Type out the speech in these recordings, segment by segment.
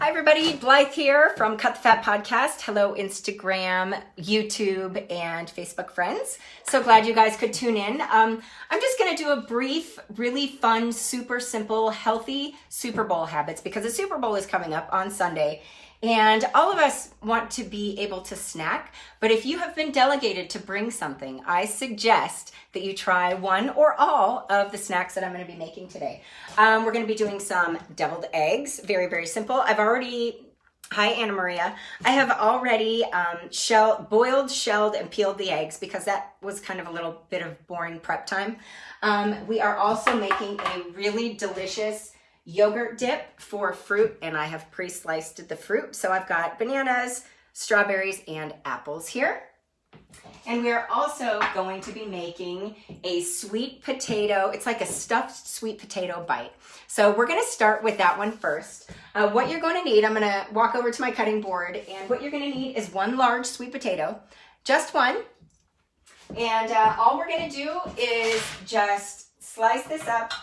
Hi everybody, Blythe here from Cut the Fat Podcast. Hello Instagram, YouTube, and Facebook friends. So glad you guys could tune in. I'm just going to do a brief, really fun, super simple, healthy Super Bowl habits because the Super Bowl is coming up on Sunday. And all of us want to be able to snack, but if you have been delegated to bring something, I suggest that you try one or all of the snacks that I'm going to be making today. We're going to be doing some deviled eggs, very, very simple. Hi Anna Maria. I have already boiled, shelled, and peeled the eggs because that was kind of a little bit of boring prep time. We are also making a really delicious yogurt dip for fruit, and I have pre-sliced the fruit. So I've got bananas, strawberries, and apples here. And we are also going to be making a sweet potato. It's like a stuffed sweet potato bite. So we're going to start with that one first. What you're going to need, I'm going to walk over to my cutting board, and what you're going to need is one large sweet potato, just one. And all we're going to do is just slice this up.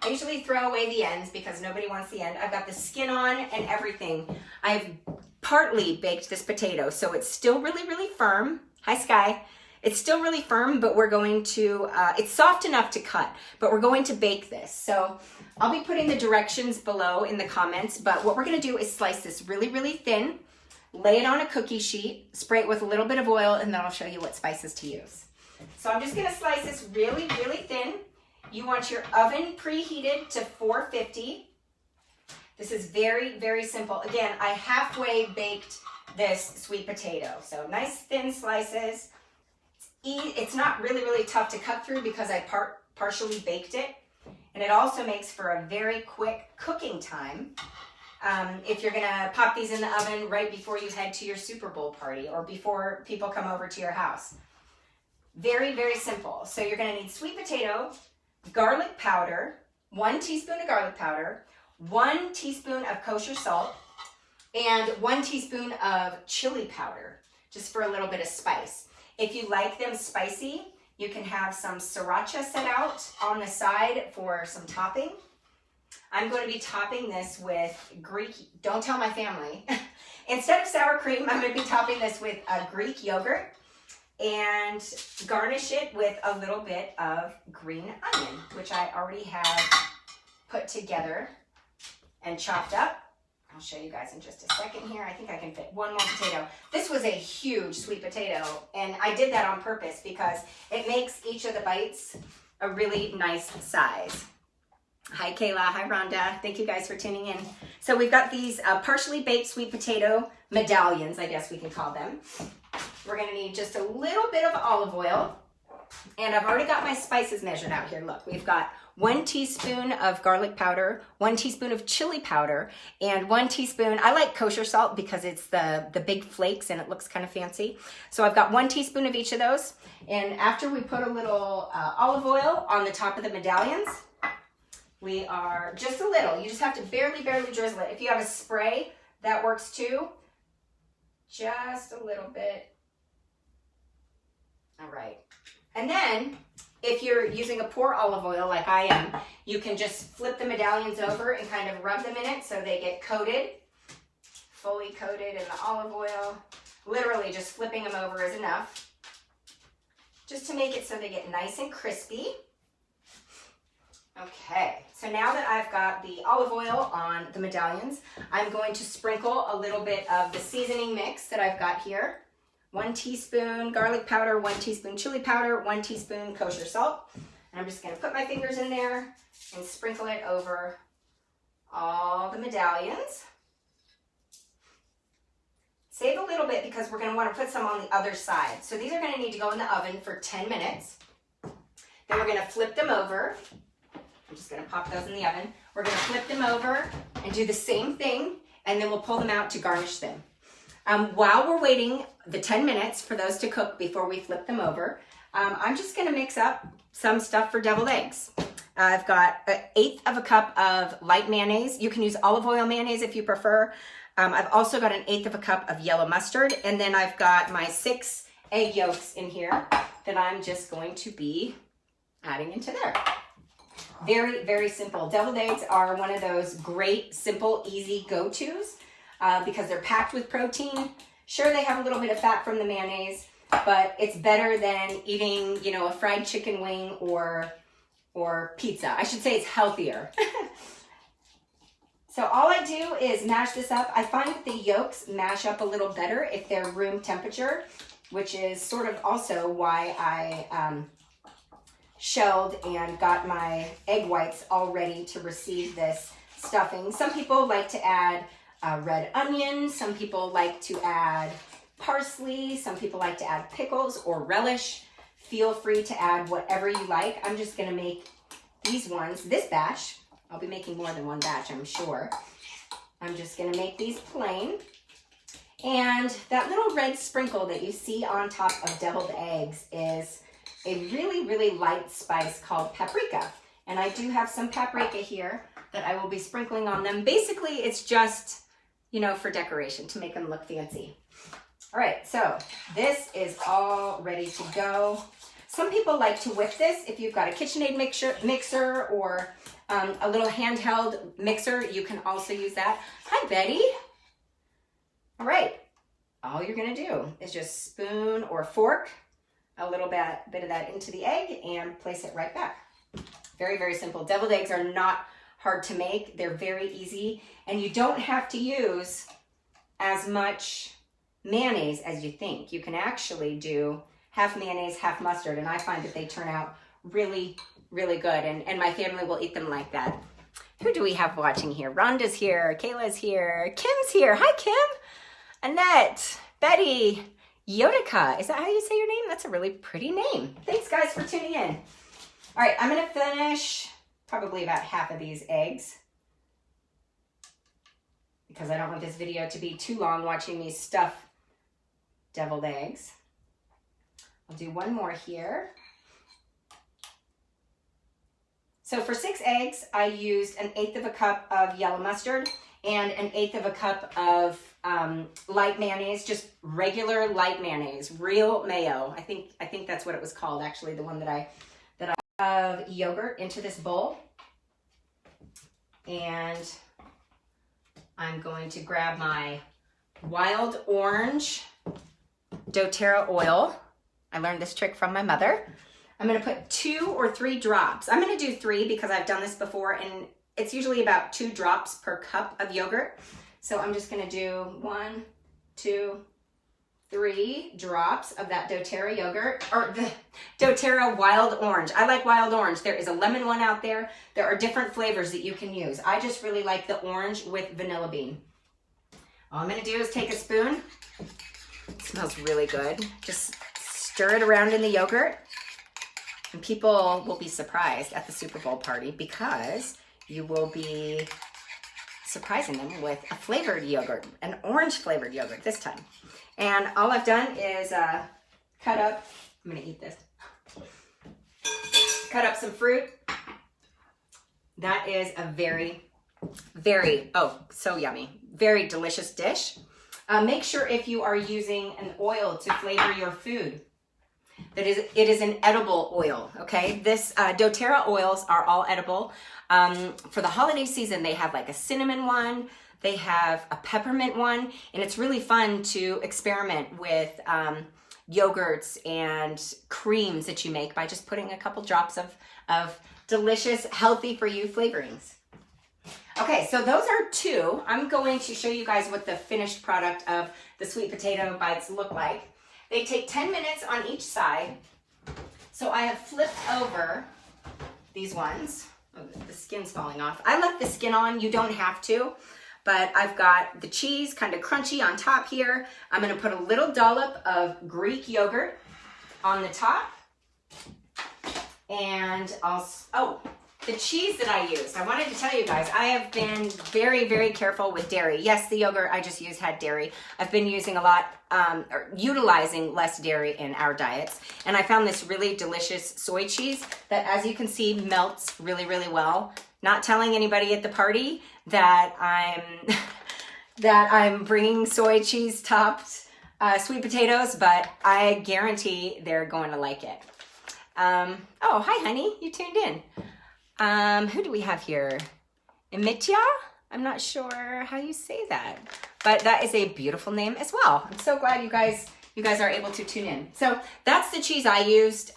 I usually throw away the ends because nobody wants the end. I've got the skin on and everything. I've partly baked this potato, so it's still really, really firm. Hi, Sky. It's still really firm, but we're going to, it's soft enough to cut, but we're going to bake this. So I'll be putting the directions below in the comments, but what we're going to do is slice this really, really thin, lay it on a cookie sheet, spray it with a little bit of oil, and then I'll show you what spices to use. So I'm just going to slice this really, really thin. You want your oven preheated to 450. This is very, very simple. Again, I halfway baked this sweet potato. So nice thin slices. It's not really, really tough to cut through because I partially baked it. And it also makes for a very quick cooking time if you're gonna pop these in the oven right before you head to your Super Bowl party or before people come over to your house. Very, very simple. So you're gonna need sweet potato, garlic powder, 1 teaspoon of garlic powder, 1 teaspoon of kosher salt, and 1 teaspoon of chili powder, just for a little bit of spice. If you like them spicy, you can have some sriracha set out on the side for some topping. I'm going to be topping this with Greek, don't tell my family. Instead of sour cream, I'm going to be topping this with Greek yogurt and garnish it with a little bit of green onion, which I already have put together and chopped up. I'll show you guys in just a second here. I think I can fit one more potato. This was a huge sweet potato, and I did that on purpose because it makes each of the bites a really nice size. Hi Kayla, hi Rhonda. Thank you guys for tuning in. So we've got these partially baked sweet potato medallions, I guess we can call them. We're gonna need just a little bit of olive oil, and I've already got my spices measured out here. Look, we've got 1 teaspoon of garlic powder, 1 teaspoon of chili powder, and 1 teaspoon, I like kosher salt because it's the big flakes and it looks kind of fancy. So I've got 1 teaspoon of each of those. And after we put a little olive oil on the top of the medallions, we are just a little, you just have to barely, barely drizzle it. If you have a spray, that works too. Just a little bit. All right. And then, if you're using a pour olive oil like I am, you can just flip the medallions over and kind of rub them in it so they get coated, fully coated in the olive oil. Literally just flipping them over is enough, just to make it so they get nice and crispy. Okay, so now that I've got the olive oil on the medallions, I'm going to sprinkle a little bit of the seasoning mix that I've got here. 1 teaspoon garlic powder, 1 teaspoon chili powder, 1 teaspoon kosher salt. And I'm just gonna put my fingers in there and sprinkle it over all the medallions. Save a little bit because we're gonna wanna put some on the other side. So these are gonna need to go in the oven for 10 minutes. Then we're gonna flip them over. I'm just gonna pop those in the oven. We're gonna flip them over and do the same thing, and then we'll pull them out to garnish them. While we're waiting the 10 minutes for those to cook before we flip them over, I'm just gonna mix up some stuff for deviled eggs. I've got 1/8 of a cup of light mayonnaise. You can use olive oil mayonnaise if you prefer. I've also got 1/8 of a cup of yellow mustard, and then I've got my 6 egg yolks in here that I'm just going to be adding into there. Very, very simple. Deviled eggs are one of those great, simple, easy go-tos. because they're packed with protein. Sure, they have a little bit of fat from the mayonnaise, but it's better than eating, you know, a fried chicken wing or pizza. I should say it's healthier. So all I do is mash this up. I find that the yolks mash up a little better if they're room temperature, which is sort of also why I shelled and got my egg whites all ready to receive this stuffing. Some people like to add red onion. Some people like to add parsley. Some people like to add pickles or relish. Feel free to add whatever you like. I'm just gonna make these ones, this batch. I'll be making more than one batch, I'm sure. I'm just gonna make these plain. And that little red sprinkle that you see on top of deviled eggs is a really, really light spice called paprika. And I do have some paprika here that I will be sprinkling on them. Basically, it's just, you know, for decoration to make them look fancy. All right, so this is all ready to go. Some people like to whip this. If you've got a KitchenAid mixer or a little handheld mixer, you can also use that. Hi, Betty. All right, all you're gonna do is just spoon or fork a little bit of that into the egg and place it right back. Very, very simple. Deviled eggs are not hard to make. They're very easy, and you don't have to use as much mayonnaise as you think. You can actually do half mayonnaise, half mustard, and I find that they turn out really, really good, and my family will eat them like that. Who do we have watching here? Rhonda's here, Kayla's here, Kim's here. Hi, Kim. Annette, Betty, Yotica. Is that how you say your name? That's a really pretty name. Thanks, guys, for tuning in. All right, I'm gonna finish probably about half of these eggs because I don't want this video to be too long watching me stuff deviled eggs. I'll do one more here. So for 6 eggs, I used 1/8 of a cup of yellow mustard and 1/8 of a cup of light mayonnaise, just regular light mayonnaise, real mayo. I think that's what it was called, actually, the one that I have yogurt into this bowl. And I'm going to grab my wild orange doTERRA oil. I learned this trick from my mother. I'm gonna put 2 or 3 drops. I'm gonna do 3 because I've done this before, and it's usually about 2 drops per cup of yogurt. So I'm just gonna do 1, 2, 3 drops of that doTERRA yogurt, or the doTERRA wild orange. I like wild orange. There is a lemon one out there. There are different flavors that you can use. I just really like the orange with vanilla bean. All I'm gonna do is take a spoon. It smells really good. Just stir it around in the yogurt, and people will be surprised at the Super Bowl party because you will be surprising them with a flavored yogurt, an orange flavored yogurt this time. And all I've done is cut up, I'm gonna eat this, cut up some fruit. That is a very, very, oh, so yummy, very delicious dish. Make sure if you are using an oil to flavor your food, that it is an edible oil, okay? This doTERRA oils are all edible. For the holiday season, they have like a cinnamon one, they have a peppermint one, and it's really fun to experiment with yogurts and creams that you make by just putting a couple drops of delicious, healthy for you flavorings. Okay, so those are 2. I'm going to show you guys what the finished product of the sweet potato bites look like. They take 10 minutes on each side. So I have flipped over these ones. Oh, the skin's falling off. I left the skin on, you don't have to, but I've got the cheese kind of crunchy on top here. I'm gonna put a little dollop of Greek yogurt on the top. And the cheese that I used, I wanted to tell you guys, I have been very, very careful with dairy. Yes, the yogurt I just used had dairy. I've been using a lot, or utilizing less dairy in our diets. And I found this really delicious soy cheese that, as you can see, melts really, really well. Not telling anybody at the party that I'm bringing soy cheese topped sweet potatoes, but I guarantee they're going to like it. Oh, hi, honey, you tuned in. Who do we have here? Emitya? I'm not sure how you say that, but that is a beautiful name as well. I'm so glad you guys are able to tune in. So that's the cheese I used.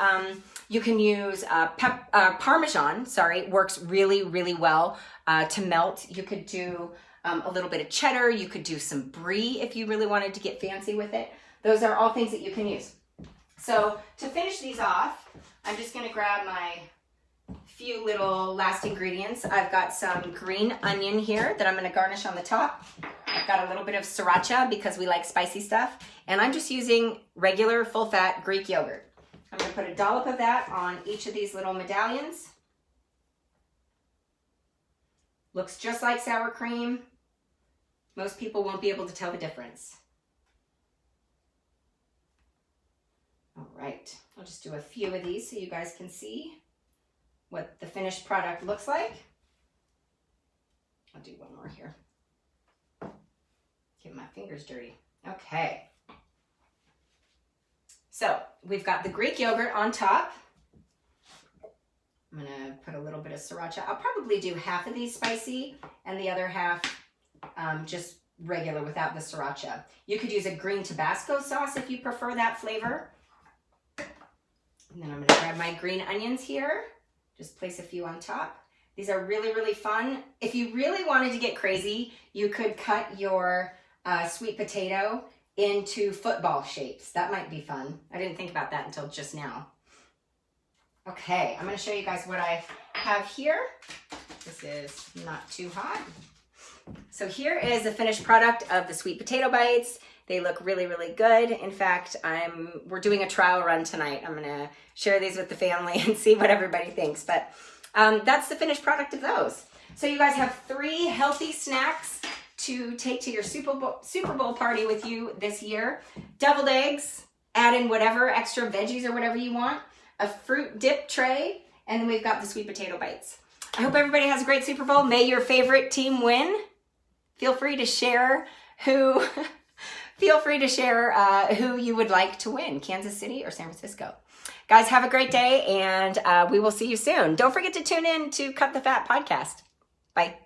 You can use Parmesan, works really, really well to melt. You could do a little bit of cheddar. You could do some brie if you really wanted to get fancy with it. Those are all things that you can use. So to finish these off, I'm just gonna grab my few little last ingredients. I've got some green onion here that I'm gonna garnish on the top. I've got a little bit of sriracha because we like spicy stuff. And I'm just using regular full-fat Greek yogurt. I'm gonna put a dollop of that on each of these little medallions. Looks just like sour cream. Most people won't be able to tell the difference. All right, I'll just do a few of these so you guys can see what the finished product looks like. I'll do one more here. Get my fingers dirty. Okay. So we've got the Greek yogurt on top. I'm gonna put a little bit of sriracha. I'll probably do half of these spicy and the other half just regular without the sriracha. You could use a green Tabasco sauce if you prefer that flavor. And then I'm gonna grab my green onions here. Just place a few on top. These are really, really fun. If you really wanted to get crazy, you could cut your sweet potato into football shapes. That might be fun. I didn't think about that until just now. Okay, I'm gonna show you guys what I have here. This is not too hot. So here is the finished product of the sweet potato bites. They look really, really good. In fact, we're doing a trial run tonight. I'm gonna share these with the family and see what everybody thinks. But that's the finished product of those. So you guys have 3 healthy snacks to take to your Super Bowl party with you this year. Deviled eggs, add in whatever extra veggies or whatever you want, a fruit dip tray, and then we've got the sweet potato bites. I hope everybody has a great Super Bowl. May your favorite team win. Feel free to share who you would like to win, Kansas City or San Francisco. Guys, have a great day, and we will see you soon. Don't forget to tune in to Cut the Fat podcast. Bye.